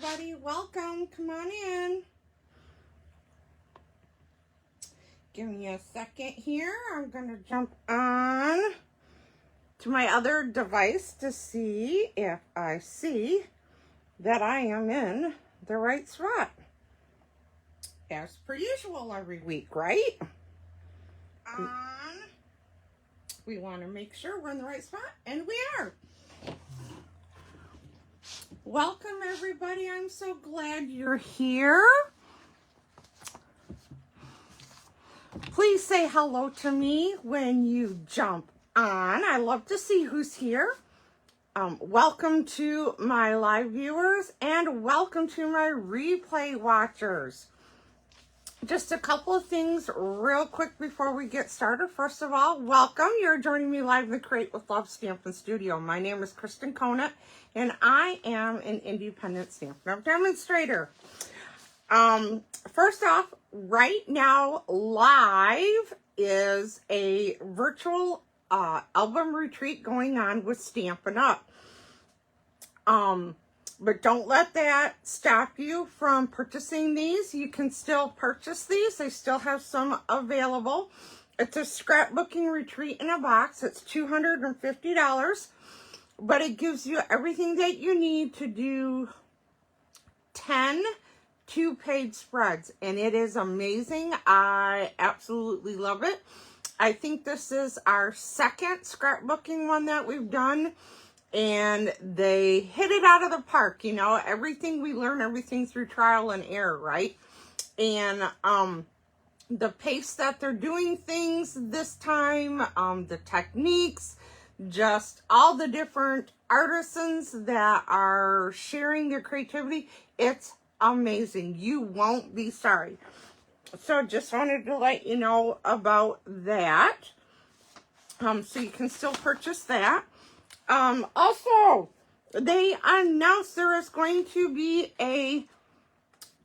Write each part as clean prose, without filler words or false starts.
everybody. Welcome. Come on in. Give me a second here. I'm going to jump on to my other device to see if I see that I am in the right spot. As per usual every week, right? We want to make sure we're in the right spot, and we are. Welcome, everybody. I'm so glad you're here. Please say hello to me when you jump on. I love to see who's here. Welcome to my live viewers, and welcome to my replay watchers. Just a couple of things real quick before we get started. First of all, welcome. You're joining me live in the Create with Love Stampin' Studio. My name is Kristen Conant, and I am an independent Stampin' Up! Demonstrator. First off, right now, live is a virtual album retreat going on with Stampin' Up! But don't let that stop you from purchasing these. You can still purchase these. They still have some available. It's a scrapbooking retreat in a box. It's $250. But it gives you everything that you need to do 10 two-page spreads. And it is amazing. I absolutely love it. I think this is our second scrapbooking one that we've done. And they hit it out of the park, you know, everything we learn, everything through trial and error, right? And the pace that they're doing things this time, the techniques, just all the different artisans that are sharing their creativity, it's amazing. You won't be sorry. So just wanted to let you know about that. So you can still purchase that. Also, they announced there is going to be a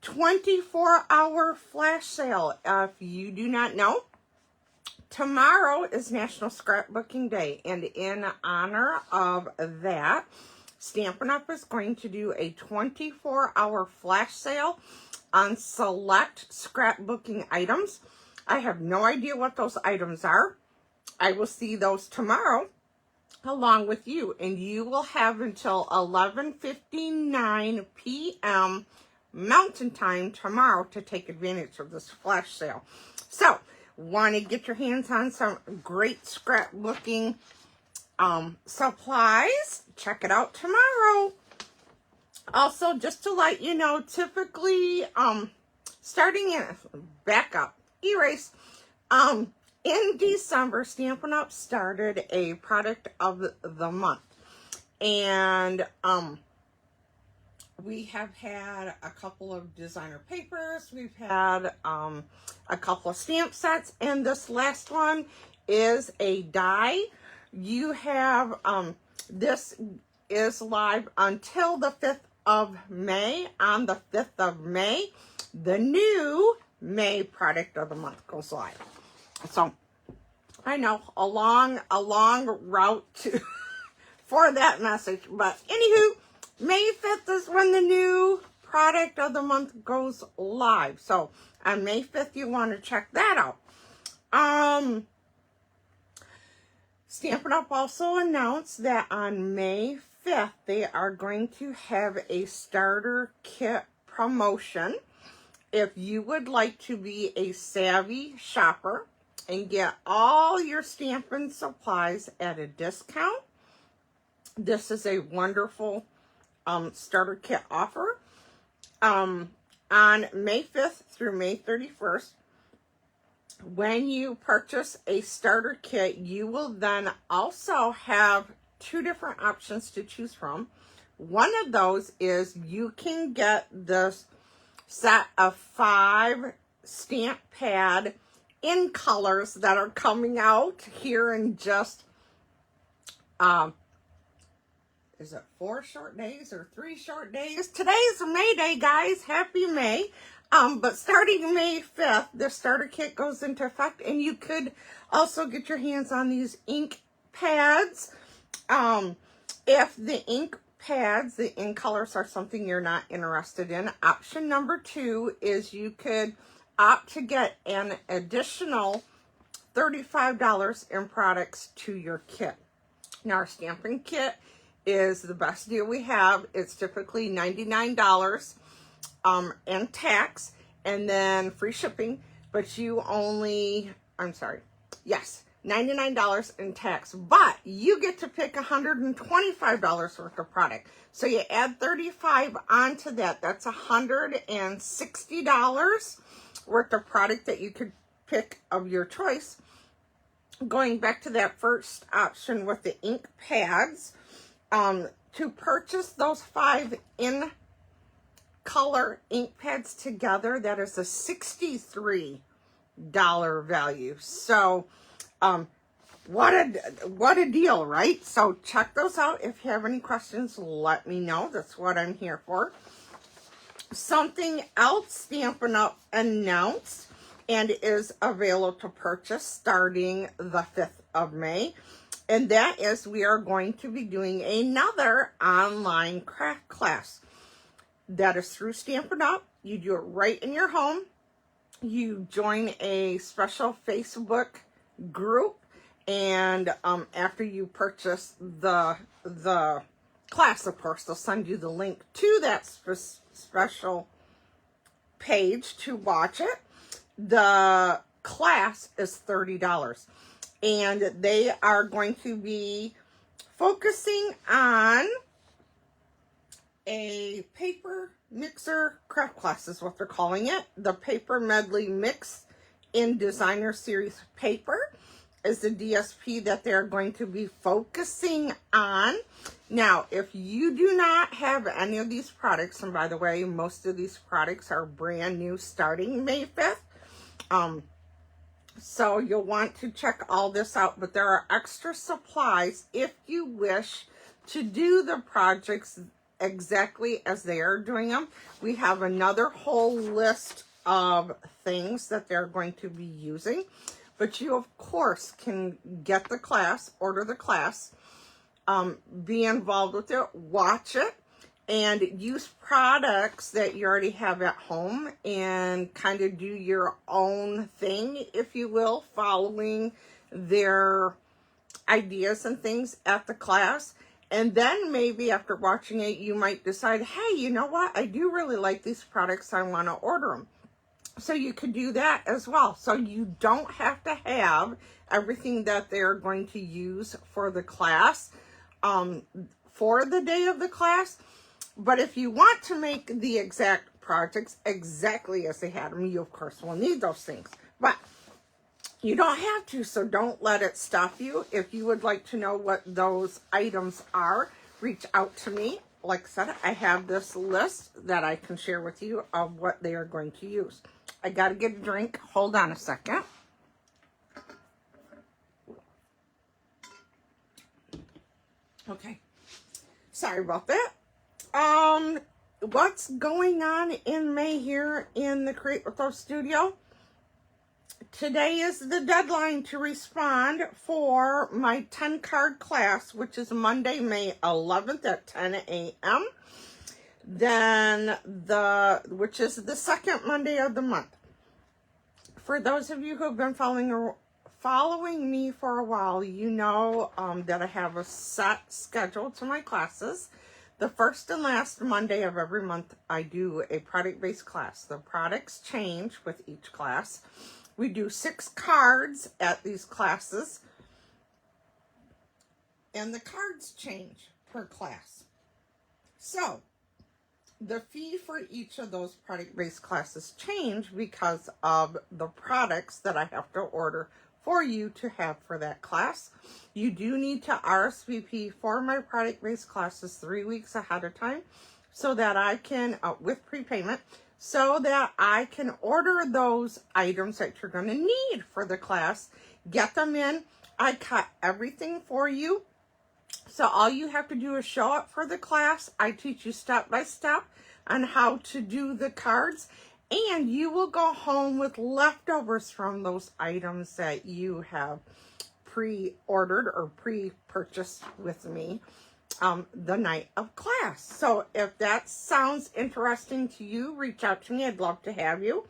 24-hour flash sale. If you do not know, tomorrow is National Scrapbooking Day, and in honor of that, Stampin' Up! Is going to do a 24-hour flash sale on select scrapbooking items. I have no idea what those items are. I will see those tomorrow along with you, and you will have until 11:59 p.m. Mountain Time tomorrow to take advantage of this flash sale. So, want to get your hands on some great scrapbooking supplies? Check it out tomorrow. Also, just to let you know, typically, starting in, back up, erase, in December, Stampin' Up! Started a product of the month. And we have had a couple of designer papers. We've had a couple of stamp sets. And this last one is a die. You have, this is live until the 5th of May. On the 5th of May, the new May product of the month goes live. So, I know, a long route to for that message. But, anywho, May 5th is when the new product of the month goes live. So, on May 5th, you want to check that out. Stampin' Up! Also announced that on May 5th, they are going to have a starter kit promotion. If you would like to be a savvy shopper and get all your stamping supplies at a discount, this is a wonderful starter kit offer. On May 5th through May 31st, when you purchase a starter kit, you will then also have two different options to choose from. One of those is you can get this set of 5 stamp pad in colors that are coming out here in just, is it 4 short days or 3 short days? Today's May Day, guys. Happy May. But starting May 5th, the starter kit goes into effect, and you could also get your hands on these ink pads. If the ink pads, the in colors are something you're not interested in. Option number 2 is you could opt to get an additional $35 in products to your kit. Now, our stamping kit is the best deal we have. It's typically $99 and tax, and then free shipping, but you only, yes, $99 in tax, but you get to pick $125 worth of product. So you add $35 onto that. That's $160 worth of product that you could pick of your choice. Going back to that first option with the ink pads, to purchase those 5 in color ink pads together, that is a $63 value. So what a deal, right? So check those out. If you have any questions, let me know. That's what I'm here for. Something else Stampin' Up! Announced and is available to purchase starting the 5th of May. And that is, we are going to be doing another online craft class. That is through Stampin' Up! You do it right in your home. You join a special Facebook group, and after you purchase the class, of course, they'll send you the link to that special page to watch it. The class is $30, and they are going to be focusing on a paper mixer craft class is what they're calling it. The paper medley mix in designer series paper is the DSP that they're going to be focusing on. Now, if you do not have any of these products, and by the way, most of these products are brand new starting May 5th, so you'll want to check all this out, but there are extra supplies if you wish to do the projects exactly as they are doing them. We have another whole list of things that they're going to be using, but you of course can get the class, order the class, be involved with it, watch it, and use products that you already have at home and kind of do your own thing, if you will, following their ideas and things at the class. And then maybe after watching it, you might decide, hey, you know what? I do really like these products. I want to order them. So you could do that as well. So you don't have to have everything that they're going to use for the class for the day of the class. But if you want to make the exact projects exactly as they had them, you of course will need those things. But you don't have to, so don't let it stop you. If you would like to know what those items are, reach out to me. Like I said, I have this list that I can share with you of what they are going to use. I got to get a drink. Hold on a second. Okay. Sorry about that. What's going on in May here in the Create With Us studio? Today is the deadline to respond for my 10 card class, which is Monday, May 11th at 10 a.m. Then which is the second Monday of the month. For those of you who have been following me for a while, you know that I have a set schedule to my classes. The first and last Monday of every month, I do a product-based class. The products change with each class. We do 6 cards at these classes, and the cards change per class. So the fee for each of those product-based classes change because of the products that I have to order for you to have for that class. You do need to RSVP for my product-based classes 3 weeks ahead of time so that I can, with prepayment, so that I can order those items that you're going to need for the class, get them in. I cut everything for you. So all you have to do is show up for the class. I teach you step by step on how to do the cards, and you will go home with leftovers from those items that you have pre-ordered or pre-purchased with me. the night of class. So if that sounds interesting to you, reach out to me. I'd love to have you.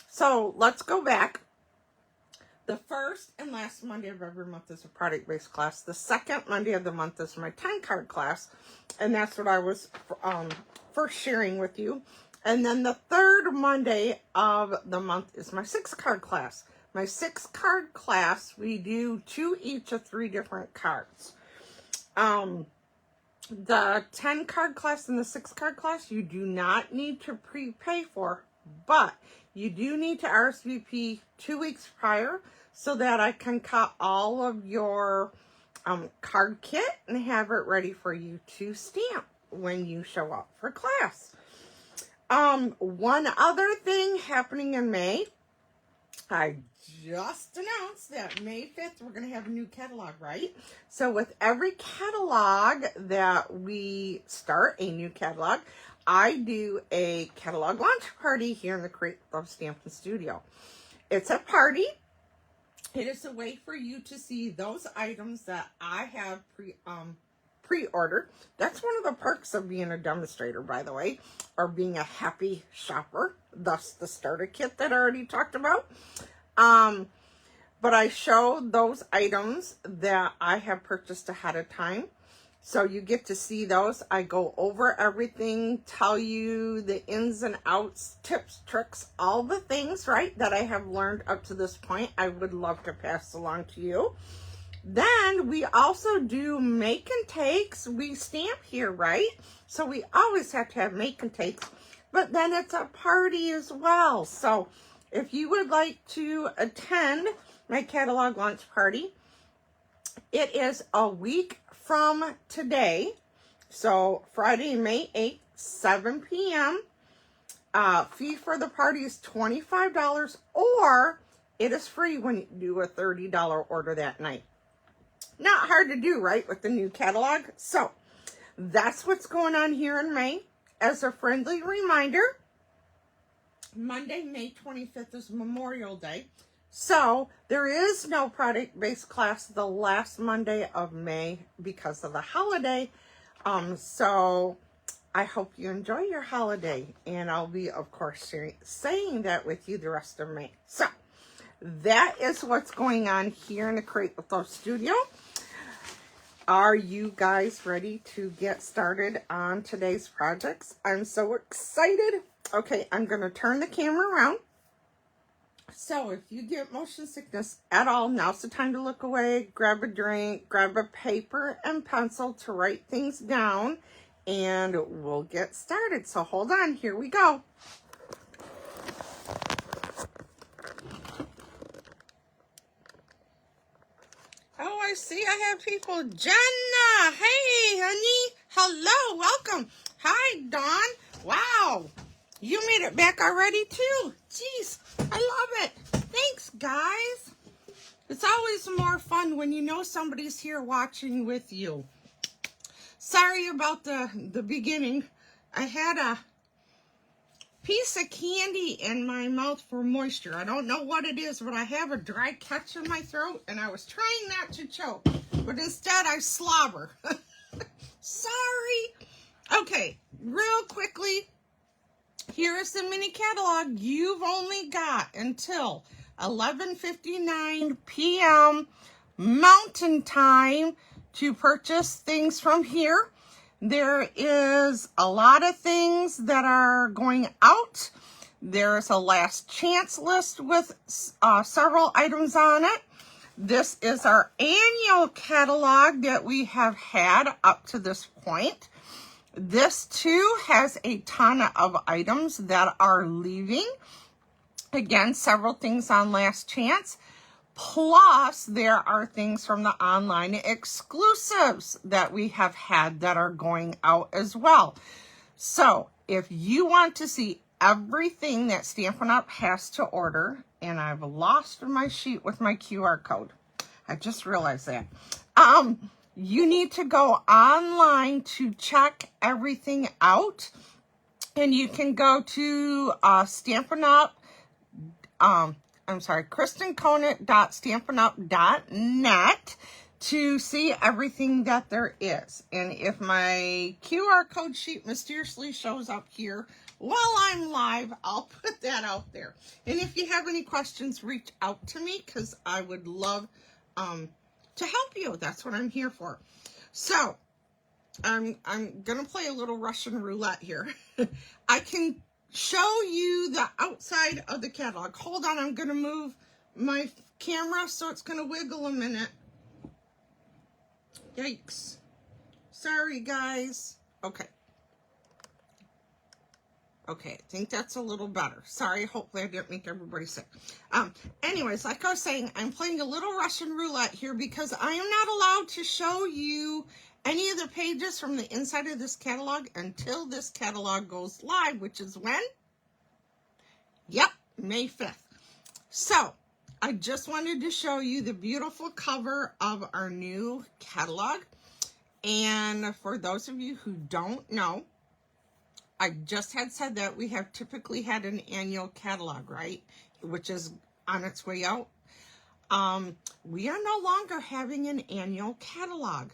So let's go back. The first and last Monday of every month is a product-based class. The second Monday of the month is my 10-card class. And that's what I was first sharing with you. And then the third Monday of the month is my 6-card class. My 6-card class, we do 2 each of 3 different cards. The 10-card class and the 6-card class, you do not need to prepay for, but you do need to RSVP 2 weeks prior so that I can cut all of your card kit and have it ready for you to stamp when you show up for class. One other thing happening in May, I just announced that May 5th, we're going to have a new catalog, right? So with every catalog that we start, a new catalog, I do a catalog launch party here in the Create Love Stampin' Studio. It's a party. It is a way for you to see those items that I have pre-ordered. That's one of the perks of being a demonstrator, by the way, or being a happy shopper, thus the starter kit that I already talked about. But I show those items that I have purchased ahead of time. So you get to see those. I go over everything, tell you the ins and outs, tips, tricks, all the things, right, that I have learned up to this point. I would love to pass along to you. Then we also do make and takes. We stamp here, right? So we always have to have make and takes. But then it's a party as well. So if you would like to attend my catalog launch party, it is a week from today. So Friday, May 8th, 7 p.m. Fee for the party is $25, or it is free when you do a $30 order that night. Not hard to do, right, with the new catalog? So that's what's going on here in May. As a friendly reminder, Monday, May 25th is Memorial Day. So there is no product-based class the last Monday of May because of the holiday. So I hope you enjoy your holiday. And I'll be, of course, saying that with you the rest of May. So that is what's going on here in the Create with Love Studio. Are you guys ready to get started on today's projects? I'm so excited. Okay, I'm going to turn the camera around. So if you get motion sickness at all, now's the time to look away, grab a drink, grab a paper and pencil to write things down, and we'll get started. So hold on, here we go. Oh, I see I have people. Jenna, hey, honey. Hello, welcome. Hi, Dawn. Wow, you made it back already, too. Jeez, I love it. Thanks, guys. It's always more fun when you know somebody's here watching with you. Sorry about the beginning. I had a piece of candy in my mouth for moisture. I don't know what it is, but I have a dry catch in my throat, and I was trying not to choke, but instead I slobber. Sorry. Okay, real quickly, here is the mini catalog. You've only got until 11:59 p.m. Mountain Time to purchase things from here. There is a lot of things that are going out. There's a last chance list with several items on it. This is our annual catalog that we have had up to this point. This too has a ton of items that are leaving. Again, several things on last chance. Plus, there are things from the online exclusives that we have had that are going out as well. So, if you want to see everything that Stampin' Up! Has to order, and I've lost my sheet with my QR code. I just realized that. You need to go online to check everything out. And you can go to Stampin' Up! KristenConant.stampinup.net. to see everything that there is. And if my QR code sheet mysteriously shows up here while I'm live, I'll put that out there. And if you have any questions, reach out to me, because I would love to help you. That's what I'm here for. So I'm gonna play a little Russian roulette here. I can show you the outside of the catalog. Hold on, I'm gonna move my camera so it's gonna wiggle a minute. Yikes. Sorry, guys. Okay. Okay, I think that's a little better. Sorry, hopefully I didn't make everybody sick. Anyways, like I was saying, I'm playing a little Russian roulette here because I am not allowed to show you any of the pages from the inside of this catalog until this catalog goes live, which is when? Yep, May 5th. So, I just wanted to show you the beautiful cover of our new catalog. And for those of you who don't know, I just had said that we have typically had an annual catalog, right? Which is on its way out. We are no longer having an annual catalog.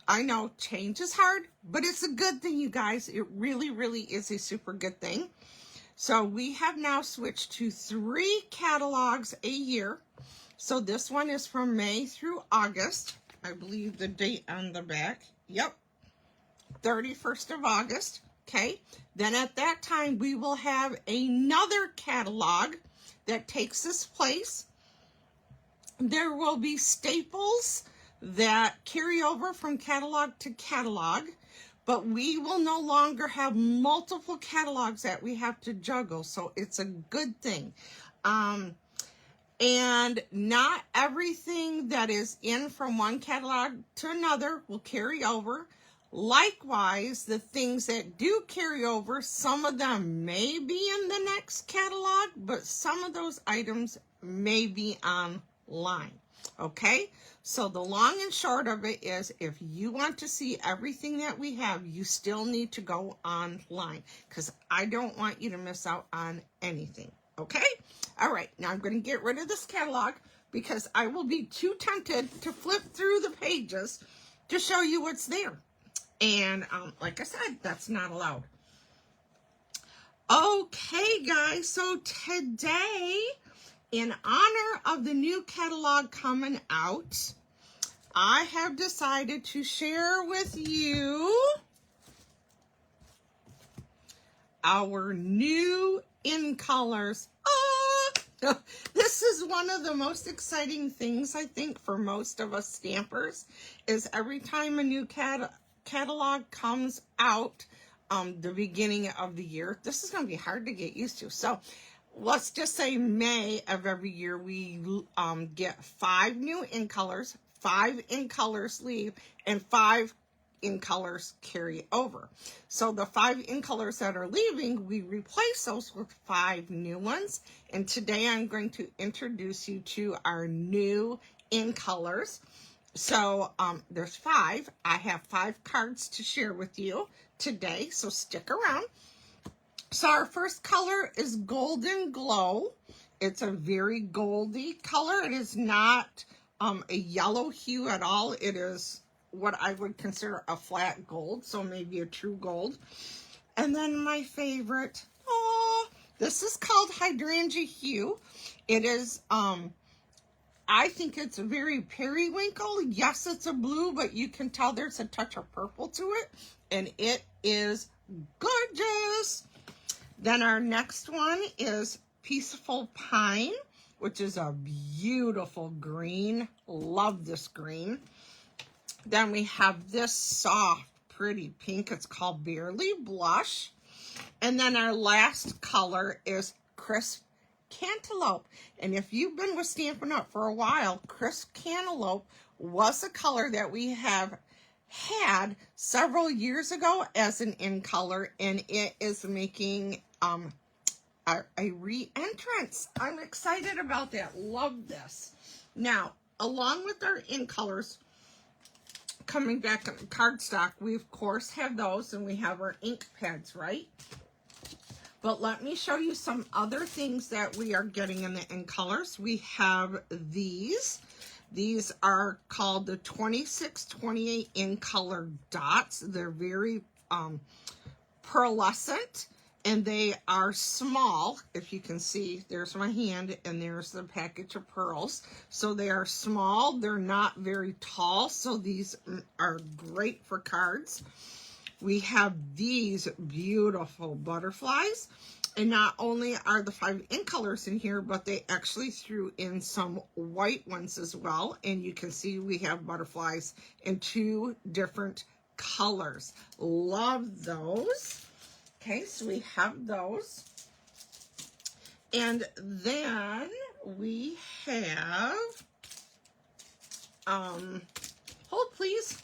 I know, change is hard, but it's a good thing, you guys. It really, really is a super good thing. So we have now switched to 3 catalogs a year. So this one is from May through August. I believe the date on the back. Yep. 31st of August. Okay. Then at that time, we will have another catalog that takes its place. There will be staples that carry over from catalog to catalog, but we will no longer have multiple catalogs that we have to juggle, so it's a good thing. And not everything that is in from one catalog to another will carry over. Likewise, the things that do carry over, some of them may be in the next catalog, but some of those items may be online. Okay, so the long and short of it is, if you want to see everything that we have, you still need to go online, because I don't want you to miss out on anything. Okay, all right, now I'm going to get rid of this catalog because I will be too tempted to flip through the pages to show you what's there. And like I said, that's not allowed. Okay, guys, so today, in honor of the new catalog coming out, I have decided to share with you our new in colors. Oh, this is one of the most exciting things, I think, for most of us stampers, is every time a new catalog comes out, the beginning of the year. This is going to be hard to get used to. So let's just say May of every year, we get 5 new in colors, 5 in colors leave, and 5 in colors carry over. So the 5 in colors that are leaving, we replace those with 5 new ones. And today I'm going to introduce you to our new in colors. So there's 5. I have 5 cards to share with you today, so stick around. So our first color is Golden Glow. It's a very goldy color. It is not a yellow hue at all. It is what I would consider a flat gold, so maybe a true gold. And then my favorite, this is called Hydrangea Hue. It is, I think it's a very periwinkle. Yes, it's a blue, but you can tell there's a touch of purple to it, and it is gorgeous. Then our next one is Peaceful Pine, which is a beautiful green. Love this green. Then we have this soft, pretty pink. It's called Barely Blush. And then our last color is Crisp Cantaloupe. And if you've been with Stampin' Up! For a while, Crisp Cantaloupe was a color that we have had several years ago as an in color, and it is making a re-entrance. I'm excited about that. Love this. Now, along with our in colors, coming back on cardstock, we of course have those, and we have our ink pads, right? But let me show you some other things that we are getting in the in colors. We have these. These are called the 2628 in color dots. They're very pearlescent, and they are small. If you can see, there's my hand and there's the package of pearls. So they are small, they're not very tall, so these are great for cards. We have these beautiful butterflies, and not only are the 5 in colors in here, but they actually threw in some white ones as well, and you can see we have butterflies in 2 different colors. Love those. Okay, so we have those. And then we have, hold please,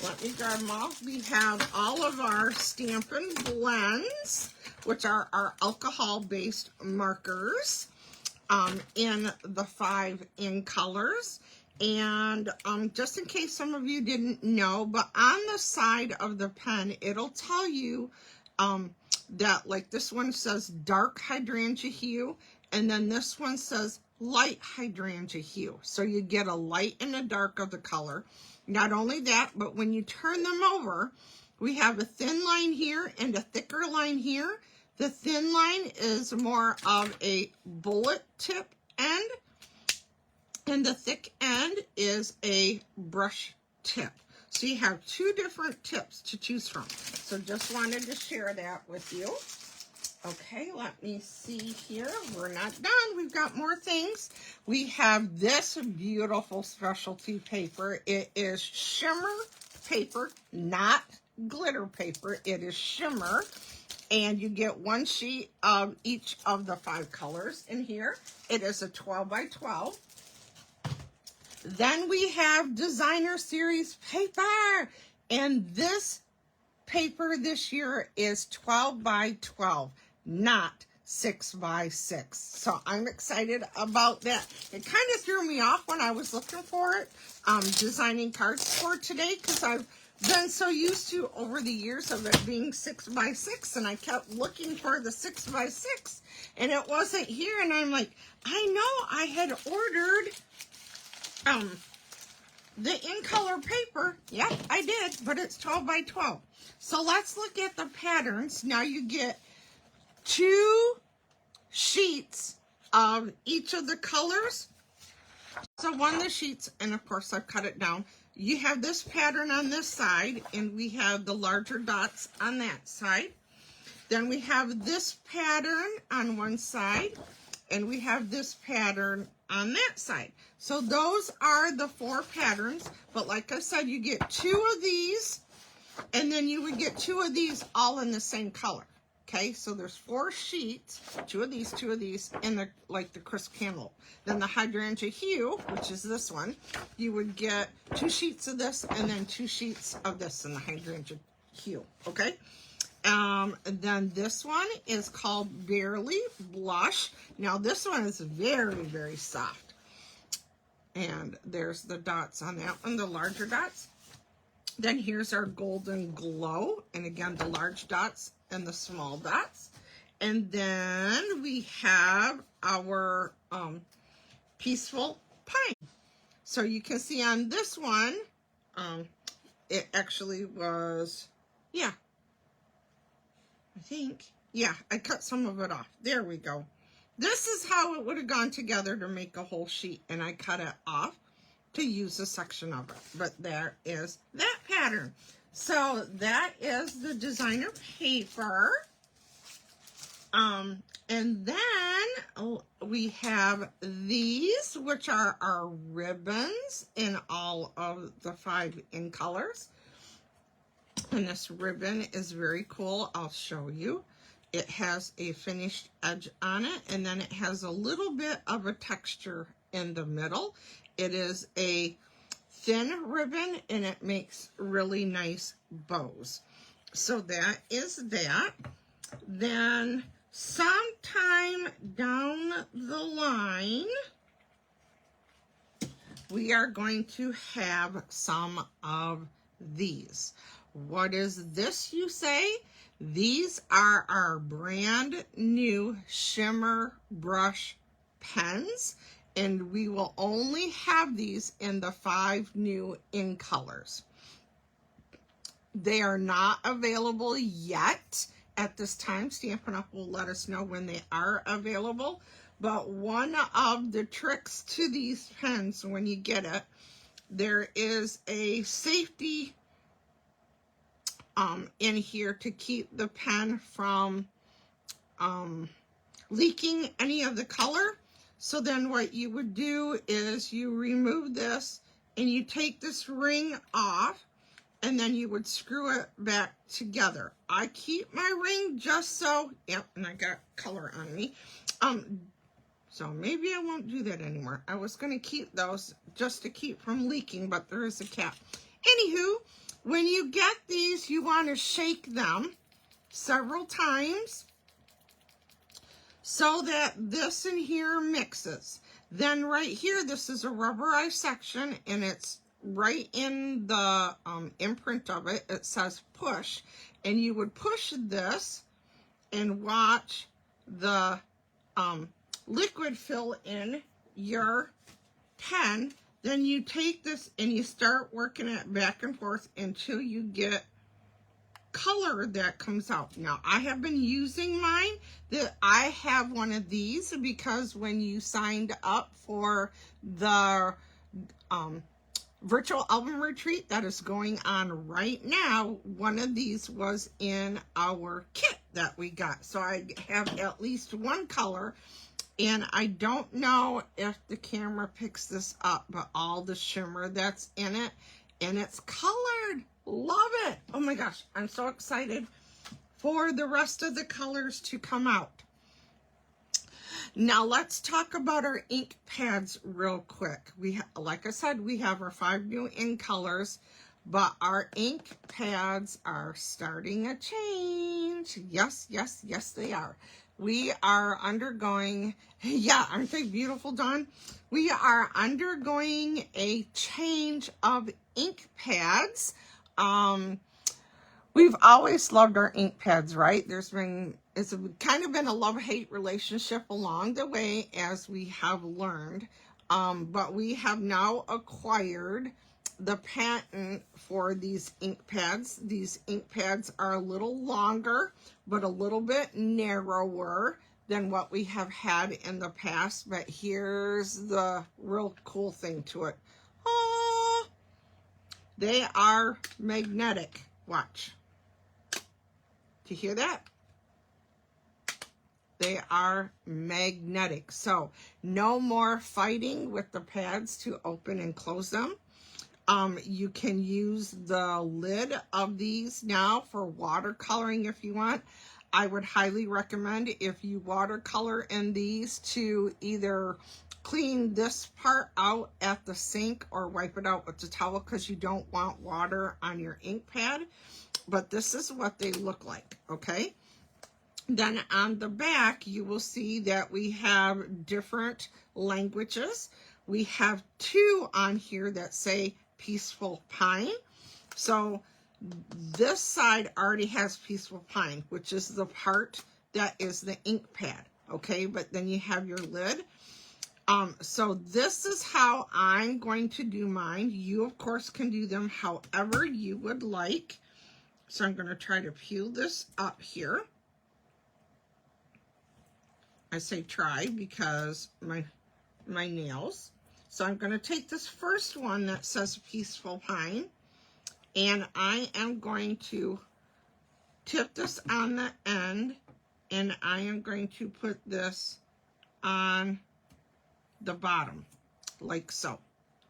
let me grab them all. We have all of our Stampin' Blends, which are our alcohol-based markers, in the 5 in colors. And just in case some of you didn't know, but on the side of the pen, it'll tell you that, like, this one says dark hydrangea hue, and then this one says light hydrangea hue. So you get a light and a dark of the color. Not only that, but when you turn them over, we have a thin line here and a thicker line here. The thin line is more of a bullet tip end, and the thick end is a brush tip. So you have 2 different tips to choose from. So just wanted to share that with you. Okay, let me see here. We're not done. We've got more things. We have this beautiful specialty paper. It is shimmer paper, not glitter paper. It is shimmer. And you get 1 sheet of each of the 5 colors in here. It is a 12 by 12. Then we have designer series paper, and this paper this year is 12 by 12, not 6 by 6. So I'm excited about that. It kind of threw me off when I was looking for it, designing cards for today, because I've been so used to over the years of it being 6 by 6, and I kept looking for the 6 by 6, and it wasn't here. And I'm like, I know I had ordered the in color paper. Yep, I did, but it's 12 by 12. So let's look at the patterns. Now you get 2 sheets of each of the colors. So one of the sheets, and of course I've cut it down. You have this pattern on this side, and we have the larger dots on that side. Then we have this pattern on one side, and we have this pattern on that side. So those are the 4 patterns, but like I said, you get 2 of these, and then you would get 2 of these all in the same color. Okay, so there's 4 sheets, 2 of these, and the, like the crisp cantaloupe. Then the hydrangea hue, which is this one, you would get 2 sheets of this, and then 2 sheets of this in the hydrangea hue, okay? And then this one is called Barely Blush. Now this one is very, very soft. And there's the dots on that one, the larger dots. Then here's our Golden Glow, and again, the large dots and the small dots. And then we have our Peaceful Pine. So you can see on this one, it actually was, yeah, I think, yeah, I cut some of it off. There we go. This is how it would have gone together to make a whole sheet, and I cut it off to use a section of it. But there is that pattern. So that is the designer paper. And then we have these, which are our ribbons in all of the 5 in colors. And this ribbon is very cool. I'll show you. It has a finished edge on it, and then it has a little bit of a texture in the middle. It is a thin ribbon, and it makes really nice bows. So that is that. Then sometime down the line, we are going to have some of these. What is this, you say? These are our brand new shimmer brush pens, And we will only have these in the 5 new in colors. They are not available yet at this time. Stampin' Up! Will let us know when they are available. But one of the tricks to these pens when you get it, there is a safety in here to keep the pen from leaking any of the color. So then what you would do is you remove this and you take this ring off, and then you would screw it back together. I keep my ring just so, yep, and I got color on me. So maybe I won't do that anymore. I was going to keep those just to keep from leaking, but there is a cap. Anywho, when you get these, you want to shake them several times so that this in here mixes. Then right here, this is a rubberized section, and it's right in the imprint of it. It says push, and you would push this and watch the liquid fill in your pen. Then you take this and you start working it back and forth until you get color that comes out. Now, I have been using mine. I have one of these because when you signed up for the virtual album retreat that is going on right now, one of these was in our kit that we got. So I have at least one color, and I don't know if the camera picks this up, but all the shimmer that's in it, and it's colored. Love it. Oh my gosh, I'm so excited for the rest of the colors to come out. Now let's talk about our ink pads real quick. Like I said, we have our 5 new in colors, but our ink pads are starting a change. Yes, yes, yes, they are. We are undergoing, yeah, aren't they beautiful, Dawn? We are undergoing a change of ink pads. We've always loved our ink pads, right? It's kind of been a love-hate relationship along the way as we have learned. But we have now acquired the patent for these ink pads. These ink pads are a little longer, but a little bit narrower than what we have had in the past. But here's the real cool thing to it. Oh, they are magnetic. Watch. Do you hear that? They are magnetic. So no more fighting with the pads to open and close them. You can use the lid of these now for watercoloring if you want. I would highly recommend, if you watercolor in these, to either clean this part out at the sink or wipe it out with the towel, because you don't want water on your ink pad. But this is what they look like, okay? Then on the back, you will see that we have different languages. We have 2 on here that say Peaceful Pine. So this side already has Peaceful Pine, which is the part that is the ink pad, okay? But then you have your lid. So this is how I'm going to do mine. You, of course, can do them however you would like. So I'm going to try to peel this up here. I say try because my nails. So I'm going to take this first one that says Peaceful Pine, and I am going to tip this on the end, and I am going to put this on the bottom, like so.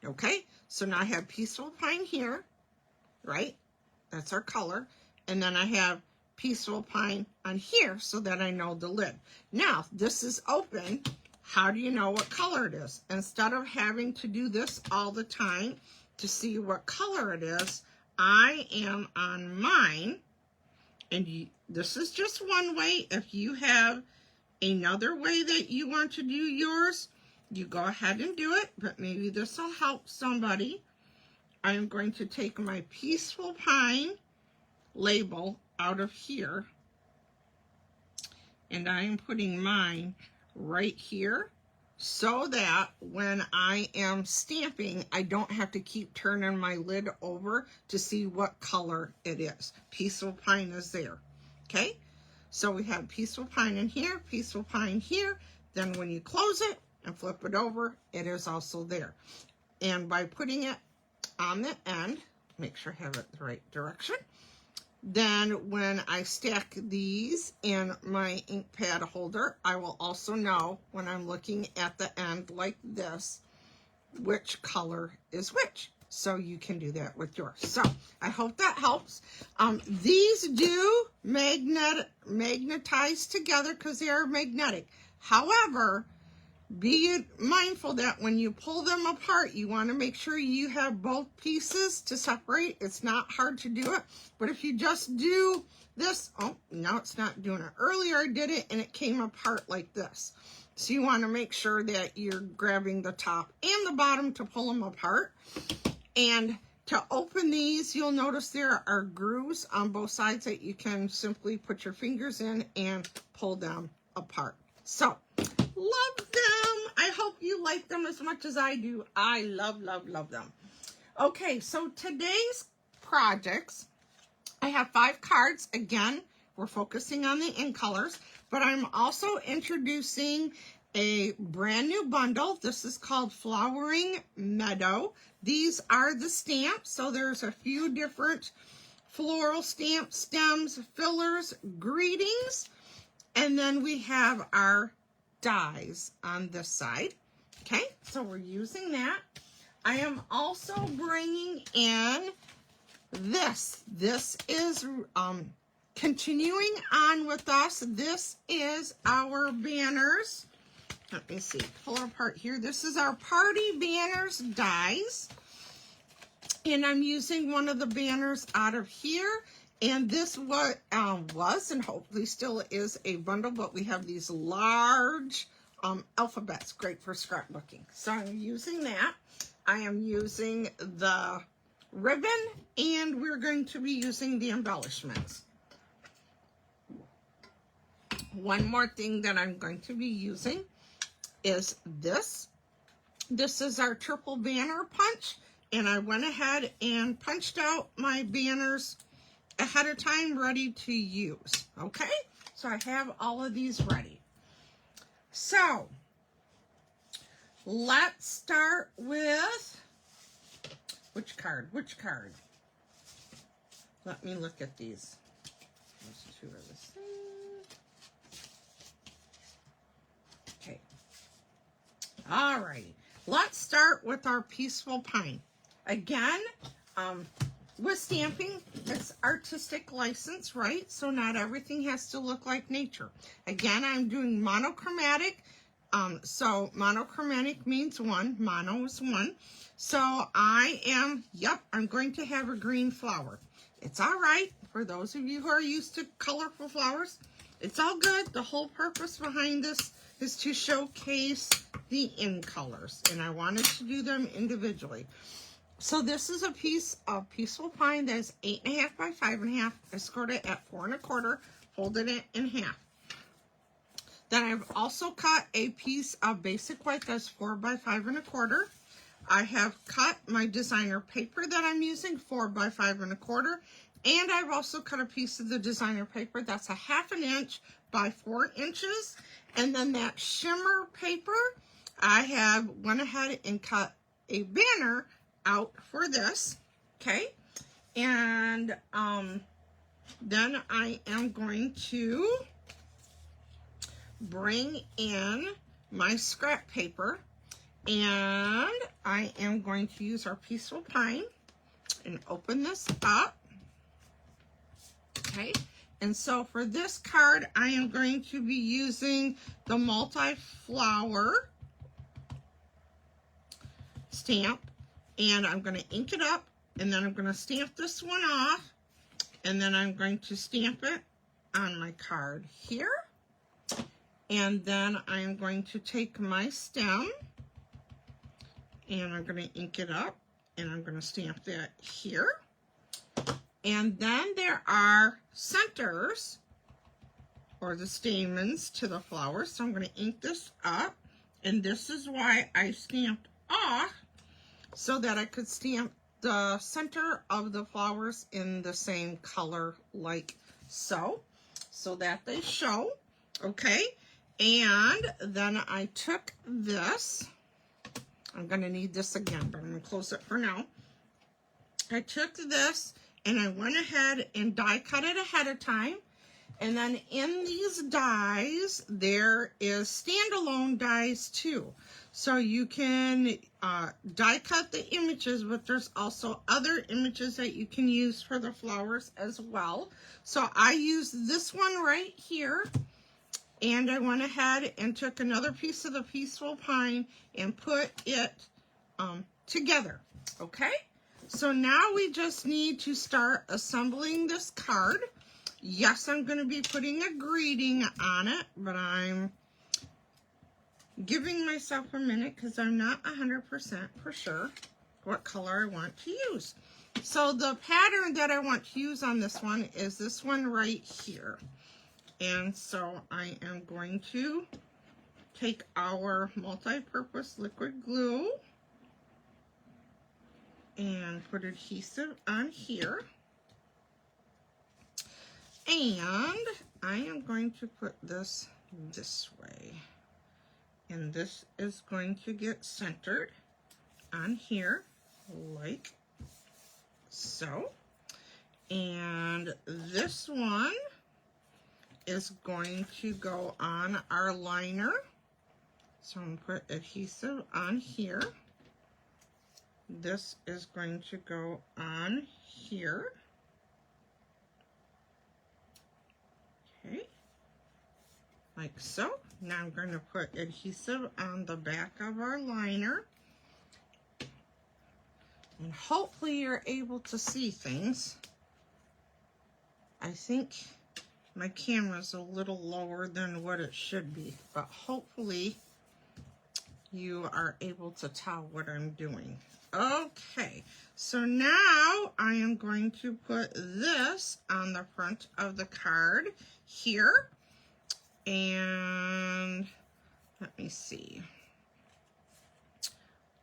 Okay, so now I have Peaceful Pine here, right? That's our color. And then I have Peaceful Pine on here so that I know the lid. Now, this is open. How do you know what color it is? Instead of having to do this all the time to see what color it is, I am on mine. And this is just one way. If you have another way that you want to do yours, you go ahead and do it. But maybe this will help somebody. I am going to take my Peaceful Pine label out of here, and I am putting mine right here so that when I am stamping, I don't have to keep turning my lid over to see what color it is. Peaceful Pine is there, okay? So we have Peaceful Pine in here, Peaceful Pine here. Then when you close it and flip it over, it is also there. And by putting it on the end, make sure I have it the right direction. Then when I stack these in my ink pad holder, I will also know when I'm looking at the end like this, which color is which. So you can do that with yours. So I hope that helps. These do magnetize together because they are magnetic. However, be mindful that when you pull them apart, you want to make sure you have both pieces to separate. It's not hard to do it, but if you just do this, oh, now it's not doing it. Earlier I did it and it came apart like this. So you want to make sure that you're grabbing the top and the bottom to pull them apart. And to open these, you'll notice there are grooves on both sides that you can simply put your fingers in and pull them apart. So, love them. I hope you like them as much as I do. I love, love, love them. Okay, so today's projects, I have 5 cards. Again, we're focusing on the in colors, but I'm also introducing a brand new bundle. This is called Flowering Meadow. These are the stamps, so there's a few different floral stamps, stems, fillers, greetings, and then we have our dies on this side. Okay, so we're using that. I am also bringing in this. This is continuing on with us. This is our banners. Let me see, pull it apart here. This is our party banners dies. And I'm using one of the banners out of here. And this was and hopefully still is a bundle, but we have these large alphabets, great for scrapbooking. So I'm using that. I am using the ribbon, and we're going to be using the embellishments. One more thing that I'm going to be using is this. This is our triple banner punch, and I went ahead and punched out my banners ahead of time ready to use. Okay, so I have all of these ready. So let's start with which card? Let me look at these. Those two are the same. Okay. All right. Let's start with our Peaceful Pine. Again, with stamping, it's artistic license, right? So not everything has to look like nature. Again, I'm doing monochromatic. So monochromatic means 1. Mono is 1. So I'm going to have a green flower. It's all right for those of you who are used to colorful flowers. It's all good. The whole purpose behind this is to showcase the in colors, and I wanted to do them individually. So this is a piece of Peaceful Pine that is 8.5 by 5.5. I scored it at 4 1/4, folded it in half. Then I've also cut a piece of basic white that's 4 by 5 1/4. I have cut my designer paper that I'm using 4 by 5 1/4. And I've also cut a piece of the designer paper that's 1/2 inch by 4 inches. And then that shimmer paper, I have went ahead and cut a banner out for this, okay? And then I am going to bring in my scrap paper, and I am going to use our Peaceful Pine and open this up, okay? And so for this card, I am going to be using the multi-flower stamp, and I'm going to ink it up, and then I'm going to stamp this one off, and then I'm going to stamp it on my card here. And then I'm going to take my stem, and I'm going to ink it up, and I'm going to stamp that here. And then there are centers, or the stamens to the flowers. So I'm going to ink this up, And this is why I stamped off, so that I could stamp the center of the flowers in the same color like so, so that they show, okay? And then I took this, I'm gonna need this again, but I'm gonna close it for now. I took this and I went ahead and die cut it ahead of time. And then in these dies, there is standalone dies too. So you can die cut the images, but there's also other images that you can use for the flowers as well. So I used this one right here, and I went ahead and took another piece of the Peaceful Pine and put it together, okay? So now we just need to start assembling this card. Yes, I'm going to be putting a greeting on it, but I'm giving myself a minute because I'm not 100% for sure what color I want to use. So the pattern that I want to use on this one is this one right here. And so I am going to take our multi-purpose liquid glue and put adhesive on here. And I am going to put this way. And this is going to get centered on here like so. And this one is going to go on our liner. So I'm going to put adhesive on here. This is going to go on here. Okay, like so. Now I'm going to put adhesive on the back of our liner. And hopefully you're able to see things. I think my camera's a little lower than what it should be, but hopefully you are able to tell what I'm doing. Okay, so now I am going to put this on the front of the card here. And let me see.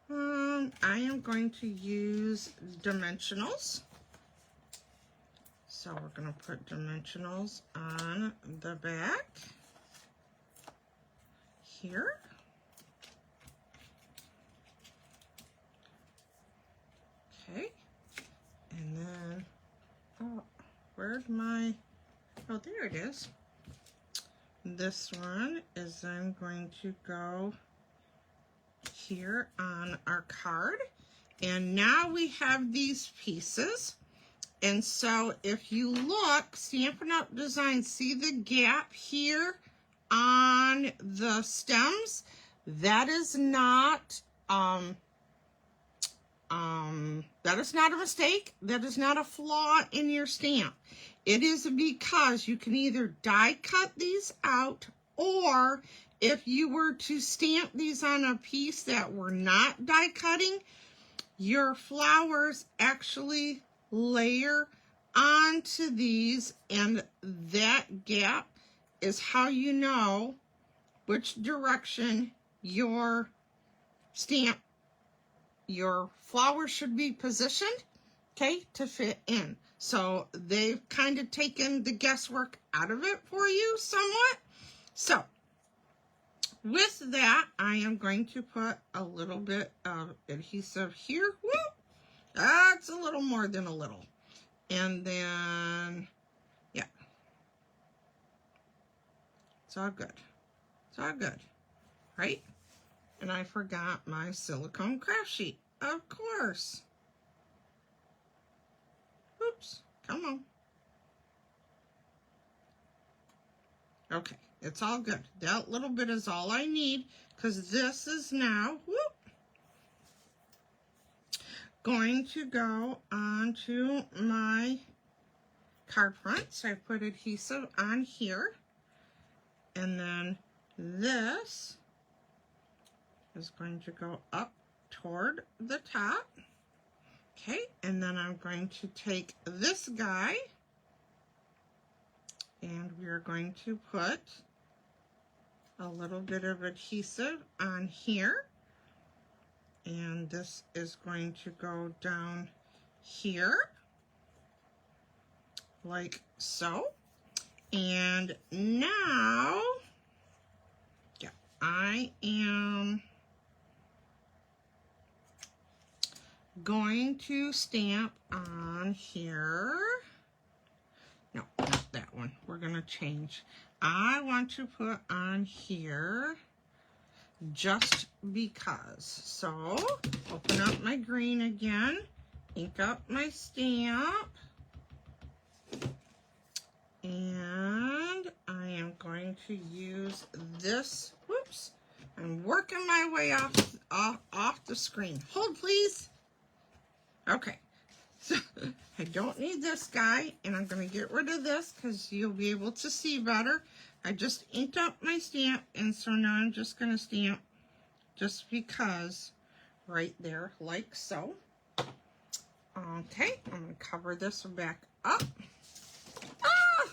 I am going to use dimensionals. So we're going to put dimensionals on the back here. Okay, and then, oh, where'd my, oh, there it is. This one is then going to go here on our card. And now we have these pieces. And so if you look, Stampin' Up! Design, see the gap here on the stems? That is not that is not a mistake. That is not a flaw in your stamp. It is because you can either die cut these out, or if you were to stamp these on a piece that were not die cutting, your flowers actually layer onto these, and that gap is how you know which direction your stamp, your flower should be positioned, okay, to fit in. So they've kind of taken the guesswork out of it for you somewhat. So with that, I am going to put a little bit of adhesive here. Woo! That's a little more than a little. And then, yeah. It's all good. It's all good, right? And I forgot my silicone craft sheet, of course. Oops, come on. Okay, it's all good. That little bit is all I need, because this is now, going to go onto my card front. So I put adhesive on here, and then this is going to go up toward the top. Okay, and then I'm going to take this guy, and we are going to put a little bit of adhesive on here. And this is going to go down here, like so. And now, yeah, I am going to stamp on here. No, not that one. We're going to change. I want to put on here just because. So, open up my green again, ink up my stamp, and I am going to use this. Whoops, I'm working my way off the screen. Hold, please. Okay, so I don't need this guy, and I'm going to get rid of this because you'll be able to see better. I just inked up my stamp, and so now I'm just going to stamp just because right there, like so. Okay, I'm going to cover this back up. Ah!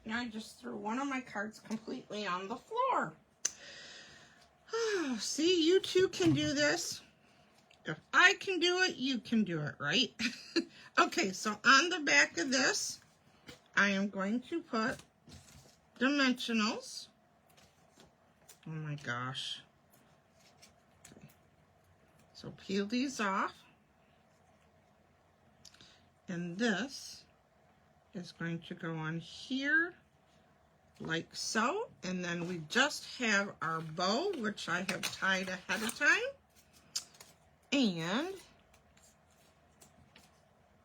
Now I just threw one of my cards completely on the floor. See, you too can do this. If I can do it, you can do it, right? Okay, so on the back of this, I am going to put dimensionals. Oh my gosh. Okay. So peel these off. And this is going to go on here like so. And then we just have our bow, which I have tied ahead of time. And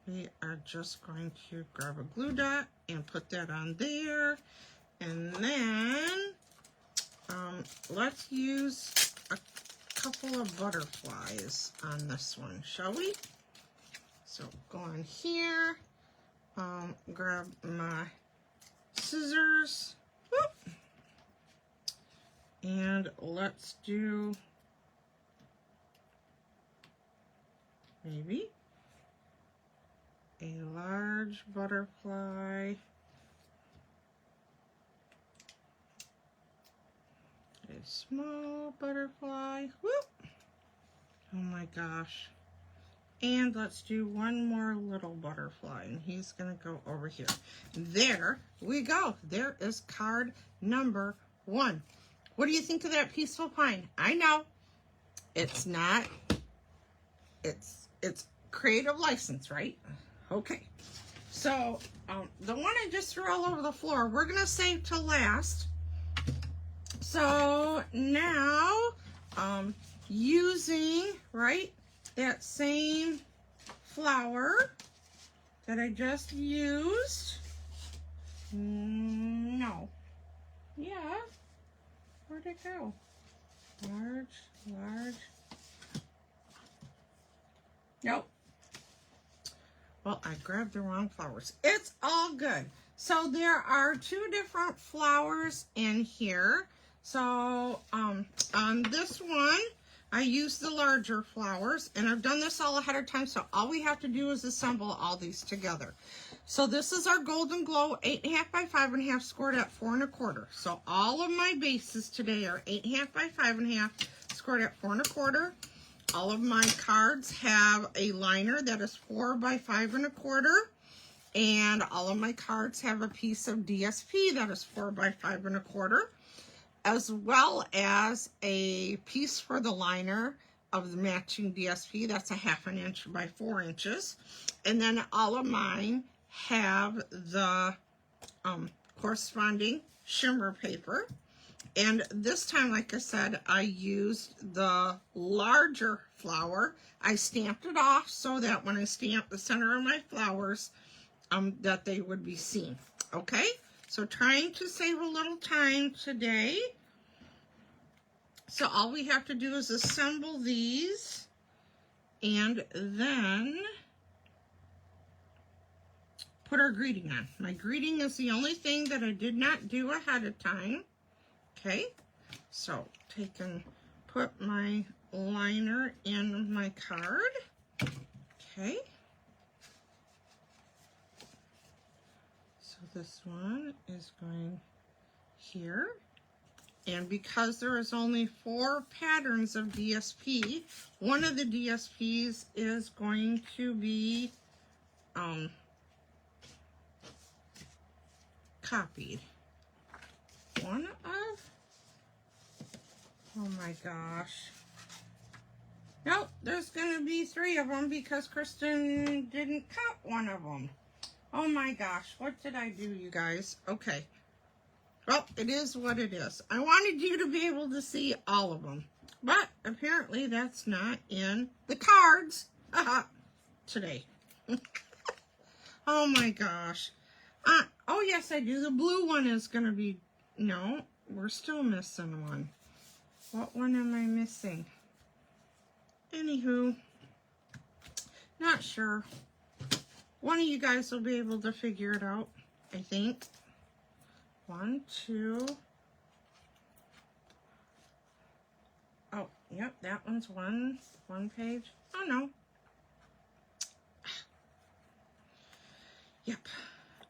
we are just going to grab a glue dot and put that on there. And then let's use a couple of butterflies on this one, shall we? So go on here, grab my scissors, whoop, and let's do maybe a large butterfly, a small butterfly, whoop, oh my gosh, and let's do one more little butterfly, and he's gonna go over here. There we go. There is card number 1. What do you think of that peaceful pine? I know it's not, it's creative license, right? Okay, so the one I just threw all over the floor, we're gonna save to last. So now, using, right, that same flower that I just used. No. Yeah. Where'd it go? Large. Nope. Well, I grabbed the wrong flowers. It's all good. So there are 2 different flowers in here. So on this one, I used the larger flowers, and I've done this all ahead of time, so all we have to do is assemble all these together. So this is our Golden Glow 8.5 by 5.5 scored at 4 1/4. So all of my bases today are 8.5 by 5.5 scored at 4 1/4. All of my cards have a liner that is 4 by 5 1/4. And all of my cards have a piece of DSP that is 4 by 5 1/4. As well as a piece for the liner of the matching DSP. That's a 1/2 inch by 4 inches. And then all of mine have the corresponding shimmer paper. And this time, like I said, I used the larger flower. I stamped it off so that when I stamp the center of my flowers, that they would be seen. Okay? So trying to save a little time today. So all we have to do is assemble these, and then put our greeting on. My greeting is the only thing that I did not do ahead of time. Okay, so take and put my liner in my card. Okay. So this one is going here. And because there is only 4 patterns of DSP, one of the DSPs is going to be copied. One of, oh my gosh. Nope, there's going to be 3 of them because Kristen didn't cut one of them. Oh my gosh, what did I do, you guys? Okay. Well, it is what it is. I wanted you to be able to see all of them. But apparently that's not in the cards today. Oh my gosh. Oh yes, I do. The blue one is going to be... No, we're still missing one. What one am I missing? Anywho, not sure. One of you guys will be able to figure it out, I think. 1, 2. Oh, yep, that one's one page. Oh, no. Yep.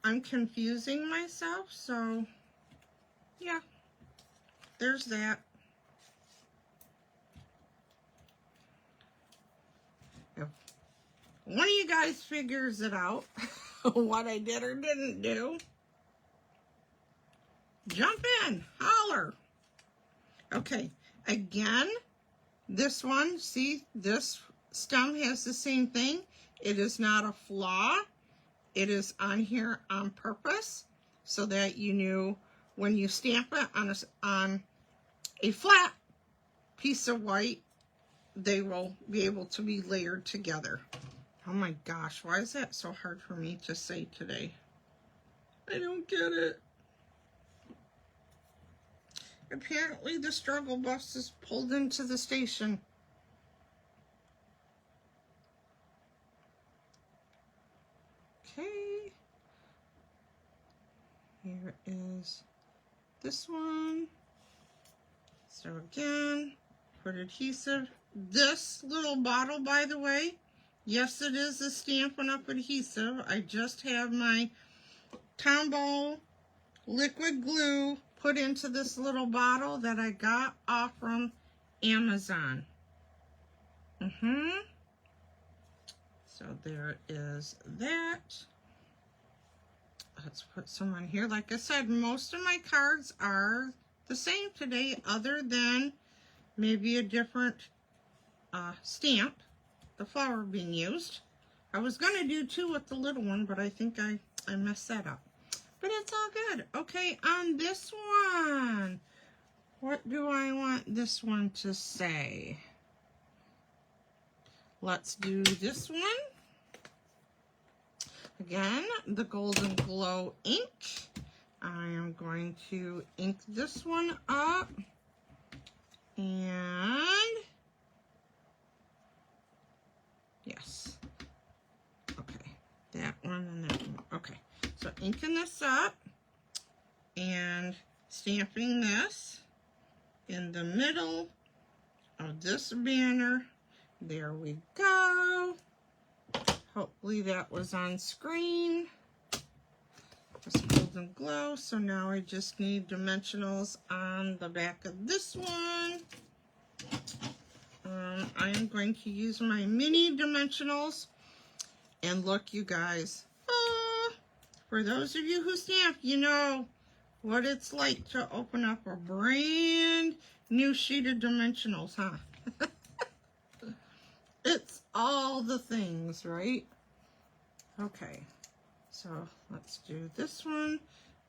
I'm confusing myself, so, yeah. There's that. If one of you guys figures it out, what I did or didn't do, jump in, holler. Okay, again, this one, see, this stem has the same thing. It is not a flaw. It is on here on purpose so that you knew when you stamp it on a flat piece of white, they will be able to be layered together. Oh my gosh, why is that so hard for me to say today? I don't get it. Apparently the struggle bus is pulled into the station. Okay. Here is this one. So again, put adhesive. This little bottle, by the way, yes, it is a Stampin' Up! Adhesive. I just have my Tombow liquid glue put into this little bottle that I got off from Amazon. So there is that. Let's put some on here. Like I said, most of my cards are the same today, other than maybe a different stamp, the flower being used. I was going to do 2 with the little one, but I think I messed that up. But it's all good. Okay, on this one, what do I want this one to say? Let's do this one. Again, the Golden Glow ink. I am going to ink this one up. And yes. Okay, that one and that one. Okay, so inking this up and stamping this in the middle of this banner. There we go. Hopefully that was on screen. Just Golden Glow. So now I just need dimensionals on the back of this one. I am going to use my mini dimensionals. And look, you guys. For those of you who stamp, you know what it's like to open up a brand new sheet of dimensionals, huh? It's all the things, right? Okay, so let's do this one.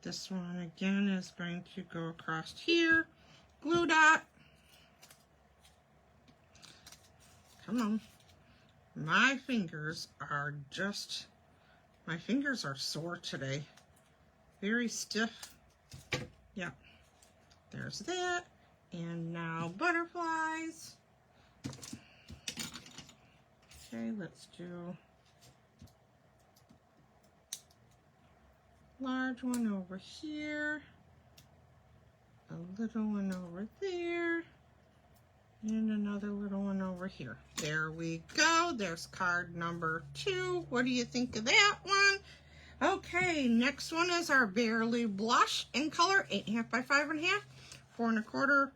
This one again is going to go across here. Glue dot. Come on. My fingers are sore today. Very stiff. Yeah. There's that. And now butterflies. Okay, let's do large one over here, a little one over there, and another little one over here. There we go. There's card number 2. What do you think of that one? Okay, next one is our Barely Blush in color 8.5 by 5.5 4 1/4,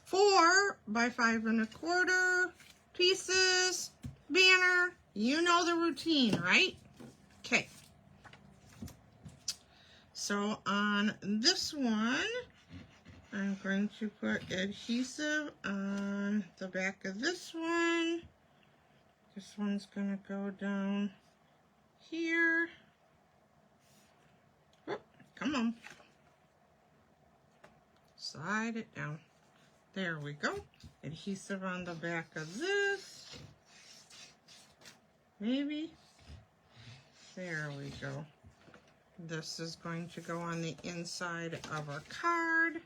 4 by 5 1/4 pieces, banner. You know the routine, right? Okay. So on this one, I'm going to put adhesive on the back of this one. This one's going to go down here. Oh, come on. Slide it down. There we go. Adhesive on the back of this. Maybe. There we go. This is going to go on the inside of our card.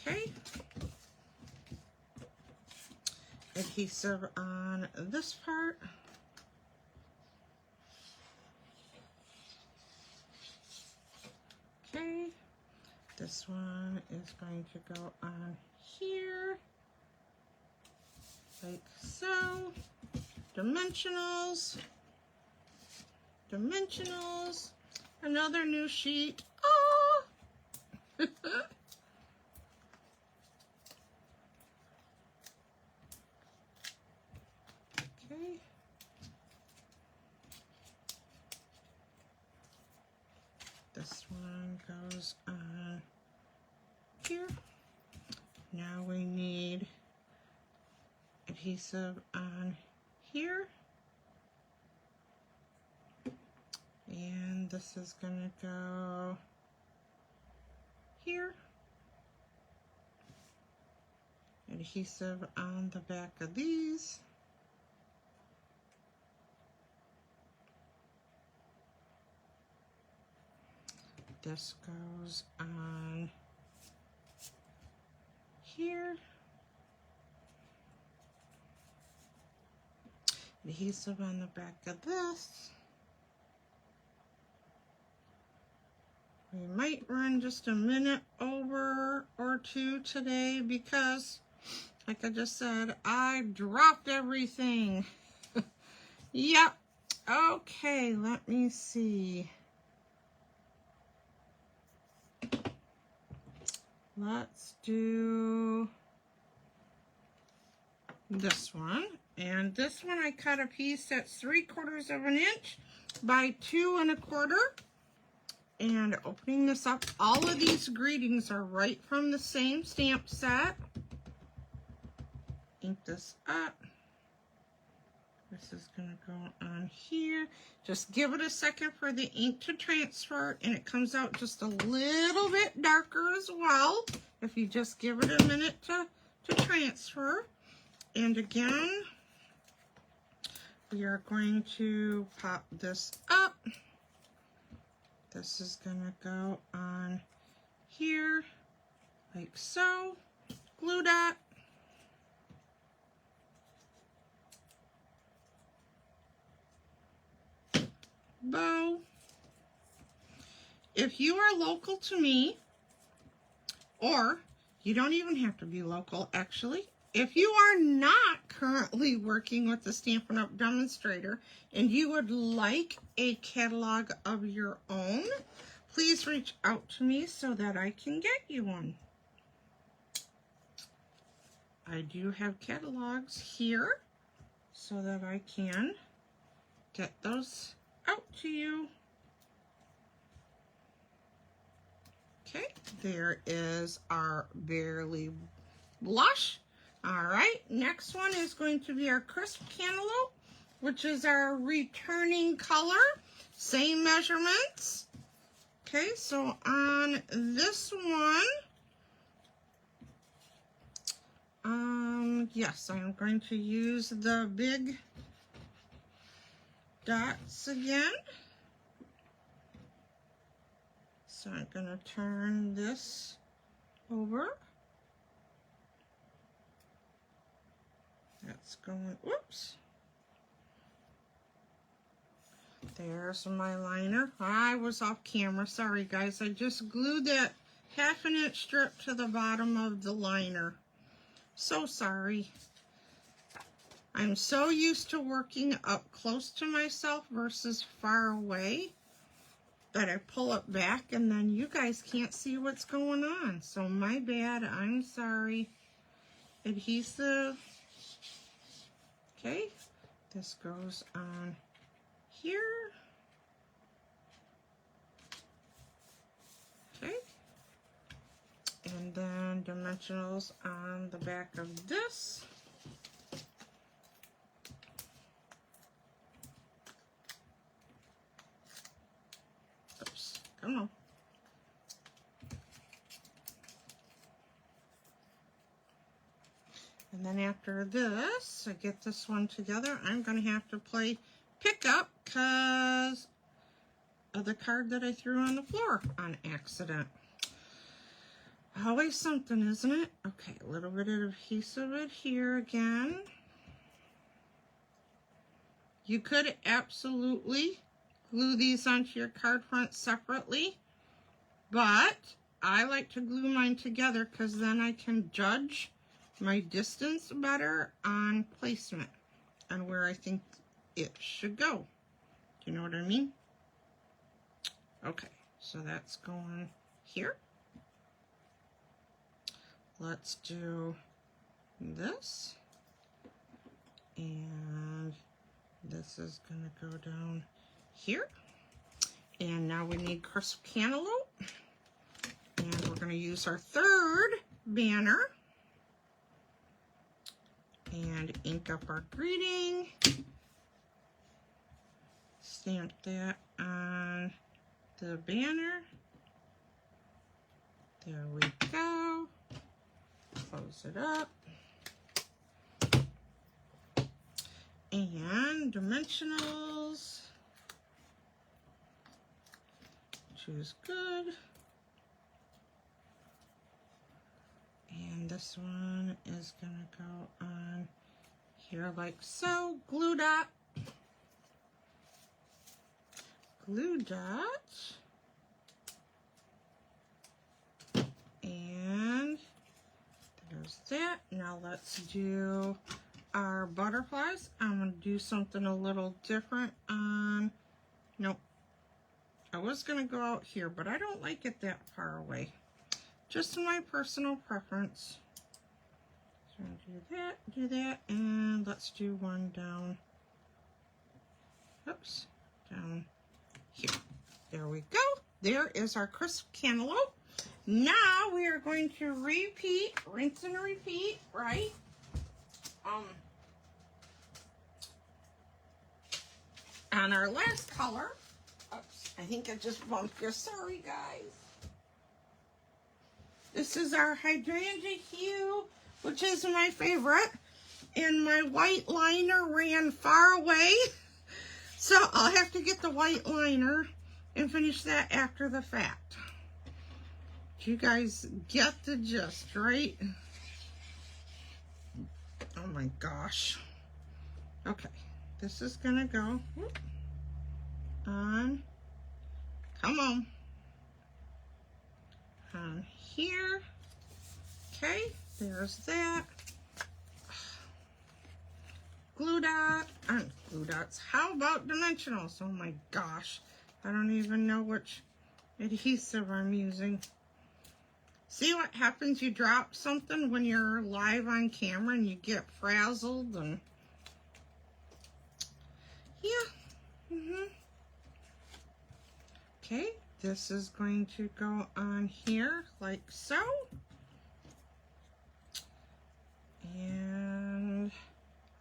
Okay. Adhesive on this part. Okay. This one is going to go on here. Like so. Dimensionals. Dimensionals. Another new sheet. Oh! Okay. This one goes on here. Now we need adhesive on here. And this is going to go here. Adhesive on the back of these. This goes on here. Adhesive on the back of this. We might run just a minute over or two today because, like I just said, I dropped everything. Yep. Okay, let me see. Let's do this one. And this one I cut a piece that's 3/4 of an inch by 2 1/4. And opening this up, all of these greetings are right from the same stamp set. Ink this up. This is going to go on here. Just give it a second for the ink to transfer, and it comes out just a little bit darker as well, if you just give it a minute to transfer. And again, we are going to pop this up. This is going to go on here, like so. Glue dot. Bow. If you are local to me, or you don't even have to be local actually, if you are not currently working with the Stampin' Up! Demonstrator and you would like a catalog of your own, please reach out to me so that I can get you one. I do have catalogs here so that I can get those out to you. Okay, there is our Barely Blush. All right, next one is going to be our Crisp Cantaloupe, which is our returning color. Same measurements. Okay, so on this one, yes, I'm going to use the big dots again. So I'm going to turn this over. That's going, whoops. There's my liner. I was off camera, sorry guys. I just glued that 1/2 inch strip to the bottom of the liner. So sorry. I'm so used to working up close to myself versus far away. that I pull it back and then you guys can't see what's going on. So my bad, I'm sorry. Adhesive. Okay, this goes on here. Okay. And then dimensionals on the back of this. Oops, come on. And then after this, I get this one together, I'm going to have to play pickup because of the card that I threw on the floor on accident. Always something, isn't it? Okay, a little bit of adhesive here again. You could absolutely glue these onto your card front separately, but I like to glue mine together because then I can judge my distance better on placement and where I think it should go. Do you know what I mean? Okay, so that's going here. Let's do this, and this is going to go down here. And now we need crisp cantaloupe, and we're going to use our third banner and ink up our greeting. Stamp that on the banner. There we go. Close it up. And dimensionals. Choose good. And this one is going to go on here like so. Glue dot. Glue dot. And there's that. Now let's do our butterflies. I'm going to do something a little different on, nope. I was going to go out here, but I don't like it that far away. Just my personal preference. So do that, and let's do one down, oops, down here. There we go. There is our crisp cantaloupe. Now we are going to repeat, rinse and repeat, right? On our last color. Oops, I think I just bumped you. Sorry, guys. This is our hydrangea hue, which is my favorite. And my white liner ran far away. So I'll have to get the white liner and finish that after the fact. You guys get the gist, right? Oh my gosh. Okay, this is gonna go on, come on here. Okay, there's that. Glue dot, glue dots. How about dimensionals? Oh my gosh, I don't even know which adhesive I'm using. See what happens? You drop something when you're live on camera and you get frazzled and yeah. Okay, this is going to go on here like so. And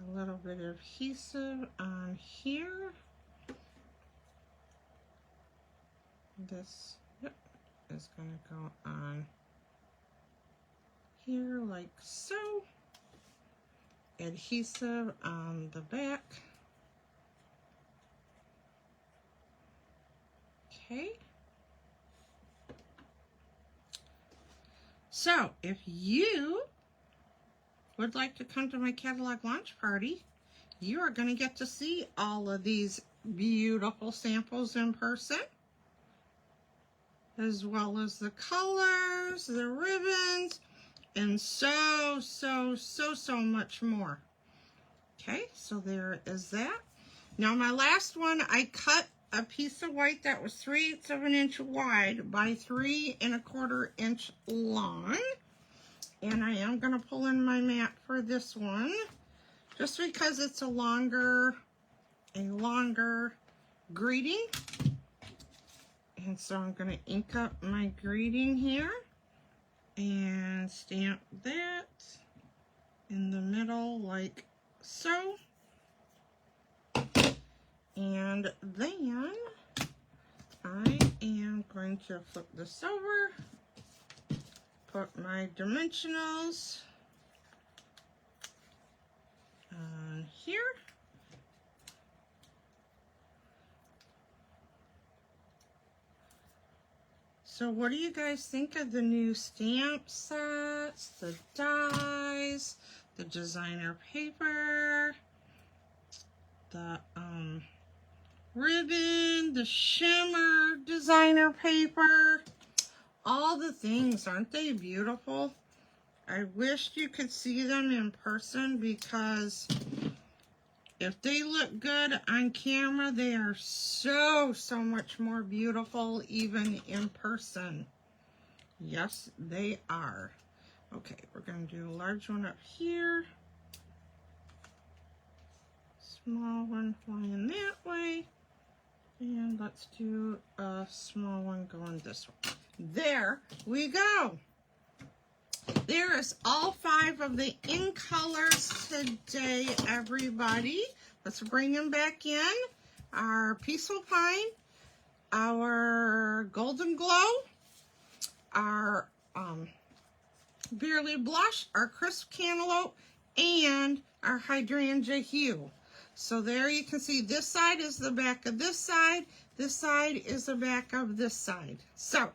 a little bit of adhesive on here. This, yep, is going to go on here like so. Adhesive on the back. Okay. So if you would like to come to my catalog launch party, you are going to get to see all of these beautiful samples in person, as well as the colors, the ribbons, and so much more. Okay, so there is that. Now my last one, I cut a piece of white that was 3/8 of an inch wide by 3 1/4 inch long. And I am going to pull in my mat for this one, just because it's a longer greeting. And so I'm going to ink up my greeting here and stamp that in the middle like so. And then I am going to flip this over, put my dimensionals on here. So what do you guys think of the new stamp sets, the dies, the designer paper, the ribbon, the shimmer designer paper, all the things? Aren't they beautiful? I wished you could see them in person, because if they look good on camera, they are so much more beautiful even in person. Yes, they are. Okay, we're going to do a large one up here. Small one flying that way. And let's do a small one going this way. There we go. There is all 5 of the in colors today, everybody. Let's bring them back in. Our Peaceful Pine, our Golden Glow, our Beerly Blush, our Crisp Cantaloupe, and our Hydrangea Hue. So there you can see this side is the back of this side is the back of this side. So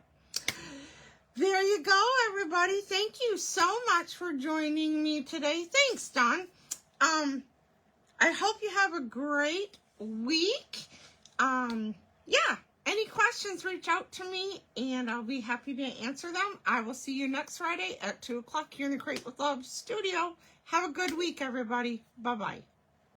there you go, everybody. Thank you so much for joining me today. Thanks, Dawn. I hope you have a great week. Yeah, any questions, reach out to me, and I'll be happy to answer them. I will see you next Friday at 2 o'clock here in the Create with Love studio. Have a good week, everybody. Bye-bye.